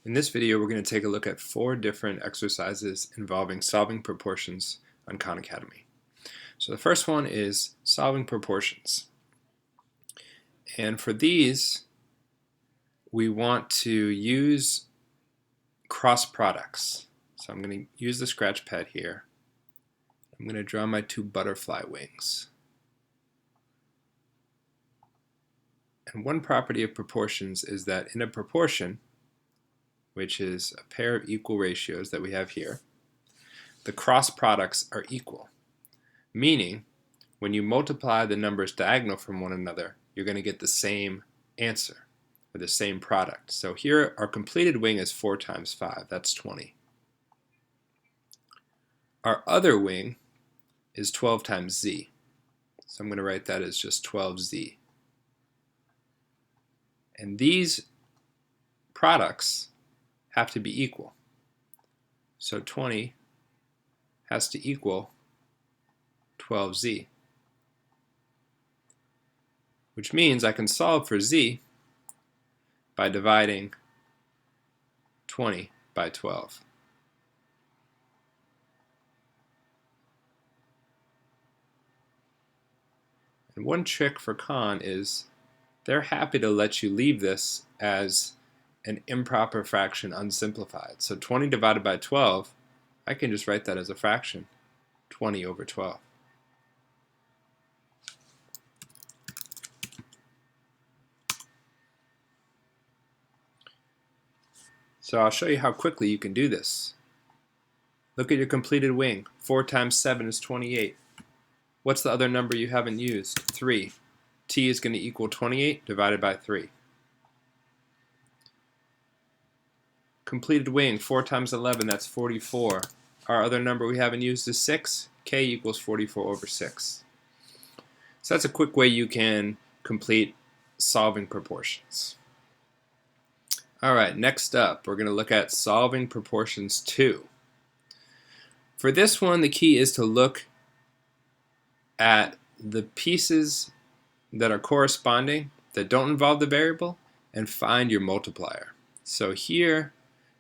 In this video, we're going to take a look at 4 different exercises involving solving proportions on Khan Academy. So the first one is solving proportions. And for these, we want to use cross products. So I'm going to use the scratch pad here. I'm going to draw my 2 butterfly wings. And one property of proportions is that in a proportion, which is a pair of equal ratios that we have here, the cross products are equal. Meaning, when you multiply the numbers diagonal from one another, you're going to get the same answer, or the same product. So here, our completed wing is 4 times 5, that's 20. Our other wing is 12 times z. So I'm going to write that as just 12z. And these products have to be equal. So 20 has to equal 12z, which means I can solve for z by dividing 20 by 12. And one trick for Khan is they're happy to let you leave this as an improper fraction unsimplified. So 20 divided by 12, I can just write that as a fraction, 20 over 12. So I'll show you how quickly you can do this. Look at your completed wing. 4 times 7 is 28. What's the other number you haven't used? 3. T is going to equal 28 divided by 3. Completed wing, 4 times 11, that's 44. Our other number we haven't used is 6. K equals 44 over 6. So that's a quick way you can complete solving proportions. Alright, next up, we're going to look at solving proportions 2. For this one, the key is to look at the pieces that are corresponding, that don't involve the variable, and find your multiplier. So here,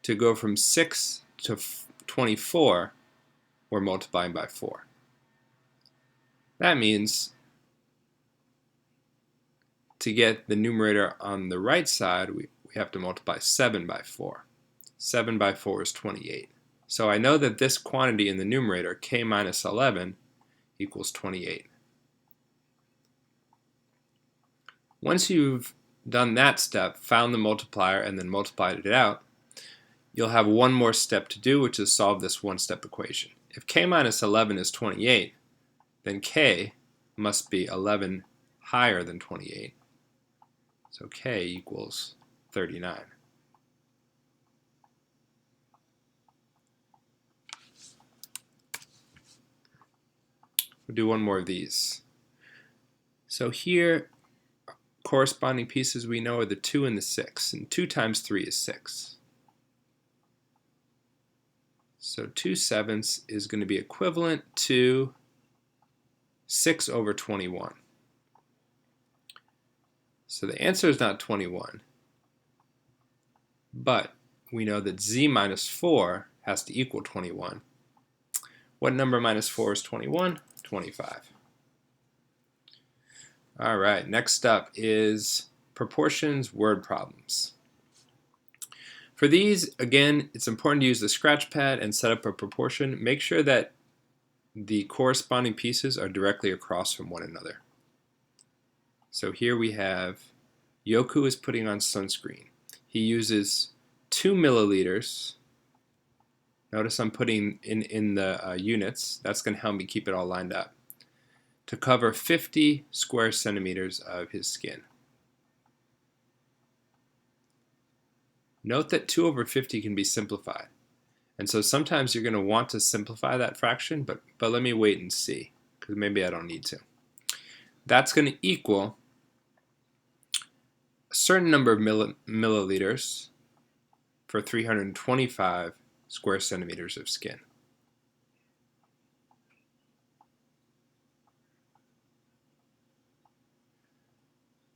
to go from 6 to 24, we're multiplying by 4. That means to get the numerator on the right side, we have to multiply 7 by 4. 7 by 4 is 28. So I know that this quantity in the numerator, k minus 11, equals 28. Once you've done that step, found the multiplier, and then multiplied it out, you'll have one more step to do, which is solve this one-step equation. If k minus 11 is 28, then k must be 11 higher than 28. So k equals 39. We'll do one more of these. So here, corresponding pieces we know are the 2 and the 6. And 2 times 3 is 6. So 2/7 is going to be equivalent to 6 over 21. So the answer is not 21, but we know that z minus 4 has to equal 21. What number minus 4 is 21? 25. Alright, next up is proportions word problems. For these, again, it's important to use the scratch pad and set up a proportion. Make sure that the corresponding pieces are directly across from one another. So here we have Yoku is putting on sunscreen. He uses 2 milliliters. Notice I'm putting in the units. That's going to help me keep it all lined up. To cover 50 square centimeters of his skin. Note that 2 over 50 can be simplified. And so sometimes you're going to want to simplify that fraction, but let me wait and see, because maybe I don't need to. That's going to equal a certain number of milliliters for 325 square centimeters of skin.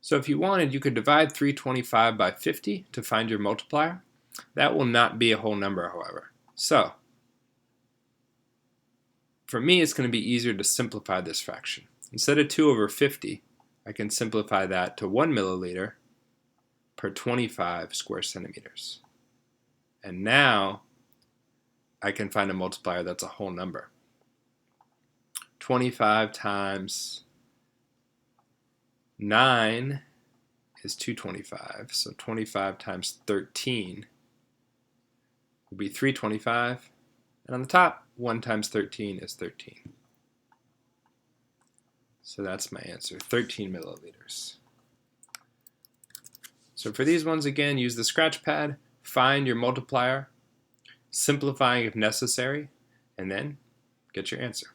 So if you wanted, you could divide 325 by 50 to find your multiplier. That will not be a whole number, however. So, for me, it's going to be easier to simplify this fraction. Instead of 2 over 50, I can simplify that to 1 milliliter per 25 square centimeters. And now I can find a multiplier that's a whole number. 25 times 9 is 225, so 25 times 13 will be 325, and on the top, 1 times 13 is 13. So that's my answer, 13 milliliters. So for these ones, again, use the scratch pad, find your multiplier, simplifying if necessary, and then get your answer.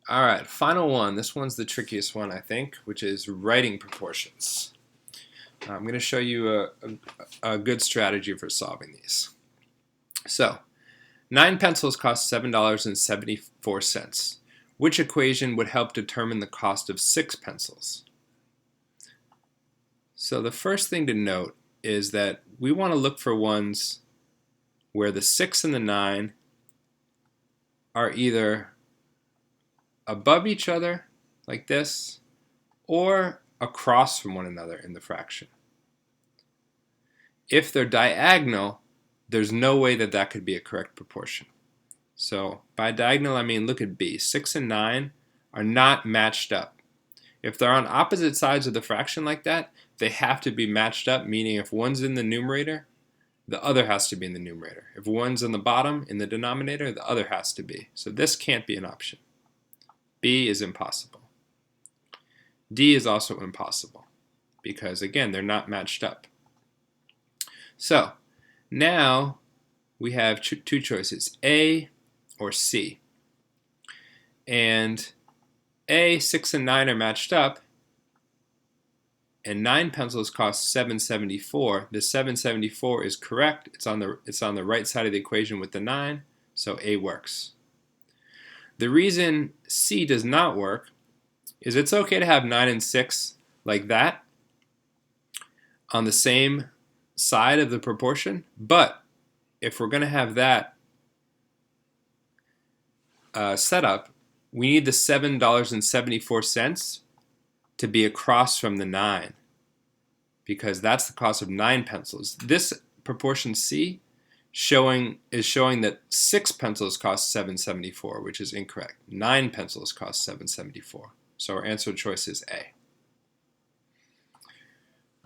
Alright, final one. This one's the trickiest one, I think, which is writing proportions. I'm going to show you a good strategy for solving these. So, 9 pencils cost $7.74. Which equation would help determine the cost of 6 pencils? So the first thing to note is that we want to look for ones where the 6 and the 9 are either above each other, like this, or across from one another in the fraction. If they're diagonal, there's no way that that could be a correct proportion. So by diagonal, I mean look at B. 6 and 9 are not matched up. If they're on opposite sides of the fraction like that, they have to be matched up, meaning if one's in the numerator, the other has to be in the numerator. If one's in the bottom, in the denominator, the other has to be. So this can't be an option. B is impossible. D is also impossible because, again, they're not matched up. So now we have two choices, A or C. And A, 6 and 9 are matched up, and 9 pencils cost $7.74. The $7.74 is correct. It's on the right side of the equation with the 9, so A works. The reason C does not work is it's okay to have 9 and 6 like that on the same side of the proportion, but if we're going to have that set up, we need the $7.74 to be across from the 9 because that's the cost of 9 pencils. This proportion C is showing that 6 pencils cost $7.74, which is incorrect. 9 pencils cost $7.74. So our answer choice is A.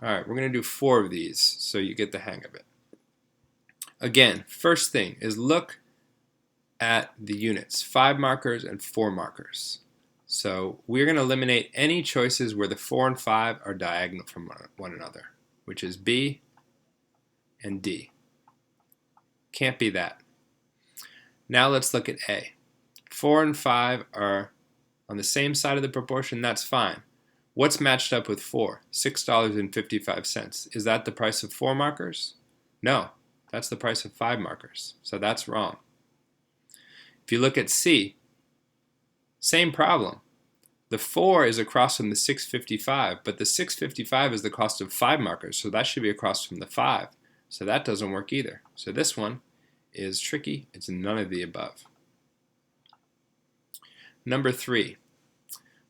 Alright, we're going to do 4 of these so you get the hang of it. Again, first thing is look at the units, 5 markers and 4 markers. So we're going to eliminate any choices where the 4 and 5 are diagonal from one another, which is B and D. Can't be that. Now let's look at A. 4 and 5 are on the same side of the proportion, that's fine. What's matched up with 4? $6.55. Is that the price of 4 markers? No, that's the price of 5 markers. So that's wrong. If you look at C, same problem. The 4 is across from the $6.55, but the $6.55 is the cost of 5 markers, so that should be across from the 5. So that doesn't work either. So this one is tricky. It's none of the above. Number 3.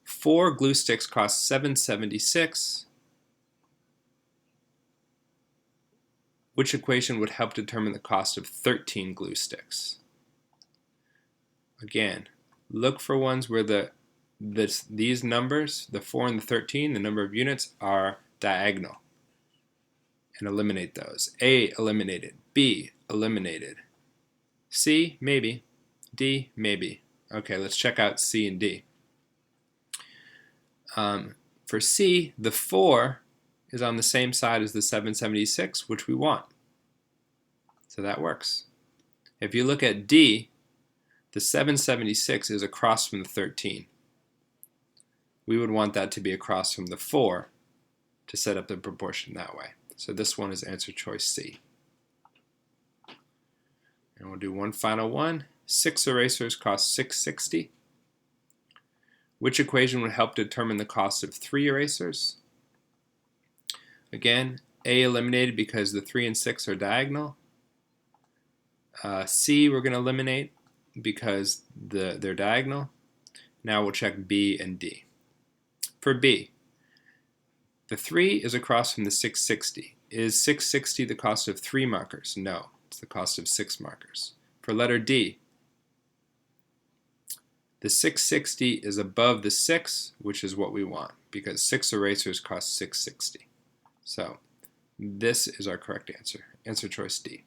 4 glue sticks cost $7.76. Which equation would help determine the cost of 13 glue sticks? Again, look for ones where these numbers, the 4 and the 13, the number of units, are diagonal. And eliminate those. A, eliminated. B, eliminated. C, maybe. D, maybe. Okay, let's check out C and D. For C, the 4 is on the same side as the 776, which we want. So that works. If you look at D, the 776 is across from the 13. We would want that to be across from the 4 to set up the proportion that way. So this one is answer choice C. And we'll do one final one. 6 erasers cost $6.60. Which equation would help determine the cost of 3 erasers? Again, A eliminated because the 3 and 6 are diagonal. C we're going to eliminate because they're diagonal. Now we'll check B and D. For B, the 3 is across from the 660. Is 660 the cost of 3 markers? No, it's the cost of 6 markers. For letter D, the 660 is above the 6, which is what we want, because 6 erasers cost 660. So this is our correct answer. Answer choice D.